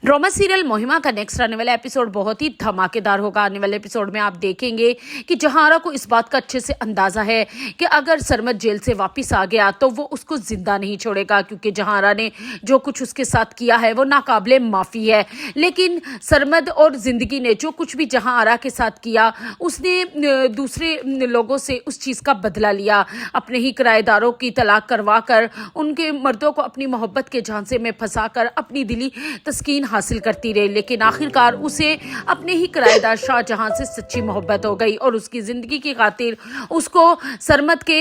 Drama serial महिमा का next आने वाला एपिसोड बहुत ही धमाकेदार होगा। आने वाले एपिसोड में आप देखेंगे कि जहांरा को इस बात का अच्छे से अंदाजा है कि अगर सरमद जेल से वापस आ गया तो वो उसको जिंदा नहीं छोड़ेगा, क्योंकि जहांरा ने जो कुछ उसके साथ किया है वो नाकाबिले माफ़ी है। लेकिन सरमद और जिंदगी ने जो कुछ भी जहांरा के साथ किया, उसने दूसरे लोगों से उस चीज़ का बदला लिया। अपने ही किराएदारों की तलाक करवा कर उनके मर्दों को अपनी मोहब्बत के झांसे में फंसा कर अपनी दिली तस्कीन हासिल करती रही। लेकिन आखिरकार उसे अपने ही किराएदार शाहजहां से सच्ची मोहब्बत हो गई और उसकी ज़िंदगी की खातिर उसको सरमद के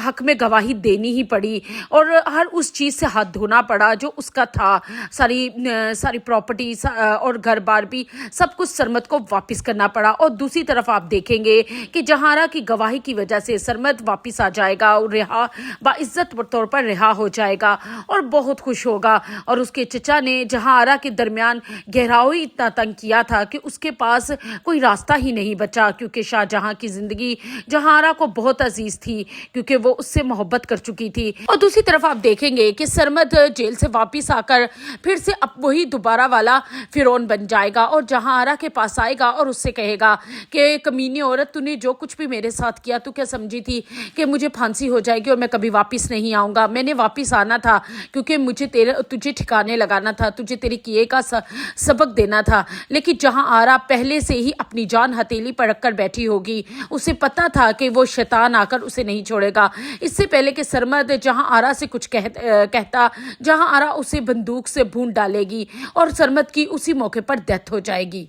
हक में गवाही देनी ही पड़ी और हर उस चीज़ से हाथ धोना पड़ा जो उसका था। सारी प्रॉपर्टी और घर बार भी सब कुछ सरमद को वापस करना पड़ा। और दूसरी तरफ आप देखेंगे कि जहांरा की गवाही की वजह से सरमद वापस आ जाएगा और बाइज्जत तौर पर रिहा हो जाएगा और बहुत खुश होगा। और उसके चचा ने जहांरा के दरमियान गहराई इतना तंग किया था कि उसके पास कोई रास्ता ही नहीं बचा, क्योंकि शाहजहां की जिंदगी जहांरा को बहुत अजीज थी, क्योंकि वो उससे मोहब्बत कर चुकी थी। और दूसरी तरफ आप देखेंगे कि सरमद जेल से वापस आकर फिर से अब वही दोबारा वाला फिरौन बन जाएगा और जहांरा के पास आएगा और उससे कहेगा कि कमीनी औरत, तूने जो कुछ भी मेरे साथ किया, तू क्या समझी थी कि मुझे फांसी हो जाएगी और मैं कभी वापस नहीं आऊँगा? मैंने वापस आना था क्योंकि मुझे तुझे ठिकाने लगाना था, तुझे तेरे किए का सबक देना था। लेकिन जहांरा पहले से ही अपनी जान हथेली पर रखकर बैठी होगी। उसे पता था कि वो शैतान आकर उसे नहीं छोड़ेगा। इससे पहले कि सरमद जहांरा से कुछ कहता, जहांरा उसे बंदूक से भून डालेगी और सरमद की उसी मौके पर डेथ हो जाएगी।